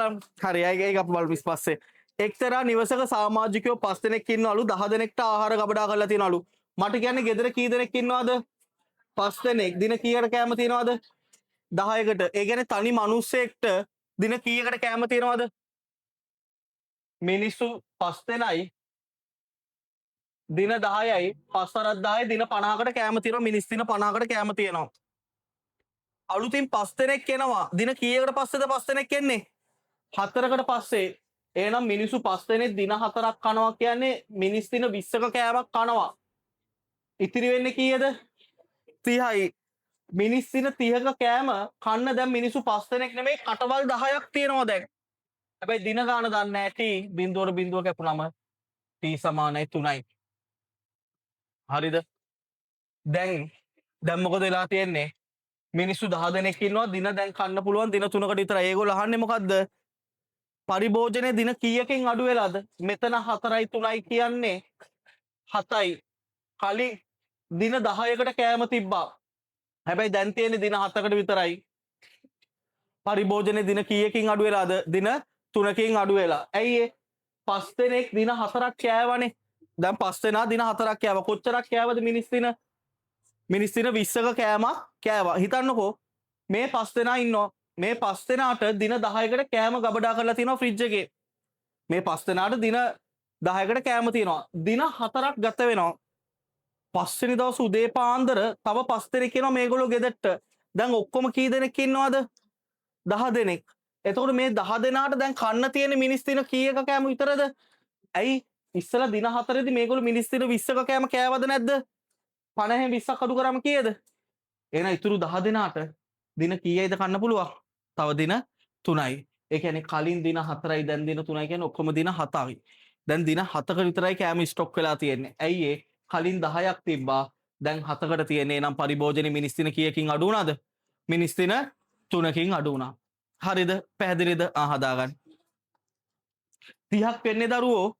බලමු. හරි ඒක අපි බලමු පස්සේ. එක්තරා නිවසක සමාජිකයෝ 5 දෙනෙක් ඉන්නවලු 10 දෙනෙක්ට ආහාර ගබඩා කරලා තියනවලු. මට කියන්නේ ගෙදර කී දෙනෙක් ඉන්නවද? 5 දෙනෙක්. දින කීයකට කෑම තියනවද? 10කට. ඒ කියන්නේ තනි මිනිස්සෙක්ට දින කීයකට කෑම තියනවද? මිනිස්සු 5 දෙනයි දින 10යි 5 වරක් 10යි දින 50කට කෑම තියෙනවා. මිනිස් දින 50කට කෑම තියෙනවා. අලුතින් 5 දෙනෙක් එනවා. දින කීයකට පස්සේද 5 දෙනෙක් එන්නේ? 4කට පස්සේ. එහෙනම් මිනිස්සු 5 දෙනෙක් දින 4ක් කනවා කියන්නේ මිනිස් දින 20ක කෑමක් කනවා. ඉතිරි වෙන්නේ කීයද? 30යි. මිනිස් දින 30ක කෑම කන්න දැන් මිනිස්සු 5 දෙනෙක් නෙමෙයි කටවල් 10ක් තියෙනවා දැන්. හැබැයි දින ගාන දන්නේ නැහැ. t බිඳුවර බිඳුව කැපුනම t සමානයි 3යි. හරිද? දැන් මොකද වෙලා තියෙන්නේ? මිනිස්සු 10 දෙනෙක් ඉන්නවා දින දැන් කන්න පුළුවන් දින 3කට විතරයි. ඒගොල්ලෝ අහන්නේ මොකද්ද? පරිභෝජනයේ දින කීයකින් අඩු වෙලාද? මෙතන 4යි 3යි කියන්නේ 7යි. කලින් දින 10කට කෑම තිබ්බා. හැබැයි දැන් තියෙන්නේ දින 7කට විතරයි. පරිභෝජනයේ දින කීයකින් අඩු වෙලාද? දින 3කින් අඩු වෙලා. ඇයි ඒ? 5 දෙනෙක් දින 4ක් කෑවනේ. දැන් 5 දෙනා දින 4ක් කෑවා. කොච්චරක් කෑවද මිනිස් දින? මිනිස් දින 20ක කෑමක් කෑවා. හිතන්නකෝ මේ 5 දෙනා ඉන්නවා. මේ 5 දෙනාට දින 10කට කෑම ගබඩා කරලා තියෙනවා ෆ්‍රිජ් එකේ. මේ 5 දෙනාට දින 10කට කෑම තියෙනවා. දින 4ක් ගත වෙනවා. පස්වෙනි දවස් උදේ පාන්දර තව 5 දෙනෙක් එනවා මේගොල්ලෝ ගෙදරට. දැන් ඔක්කොම කී දෙනෙක් ඉන්නවද? 10 දෙනෙක්. එතකොට මේ 10 දෙනාට දැන් කන්න තියෙන මිනිස් දින කීයක කෑම විතරද? ඇයි ඉස්සලා දින 4 දී මේගොල්ලෝ මිනිස් දින 20ක කෑම කෑවද නැද්ද? 50න් 20ක් අඩු කරාම කීයද? එහෙනම් ඉතුරු 10 දෙනාට දින කීයයිද කන්න පුළුවන්? තව දින 3යි. ඒ කියන්නේ කලින් දින 4යි දැන් දින 3යි කියන්නේ ඔක්කොම දින 7යි. දැන් දින 7ක විතරයි කෑම ස්ටොක් වෙලා තියෙන්නේ. ඇයි ඒ? කලින් 10ක් තිබ්බා. දැන් 7කට තියෙන්නේ. එහෙනම් පරිභෝජනයේ මිනිස් දින කීයකින් අඩු වුණාද? මිනිස් දින 3කින් අඩු වුණා. හරිද? පැහැදිලිද? හදාගන්න. 30ක් වෙන්නේ දරුවෝ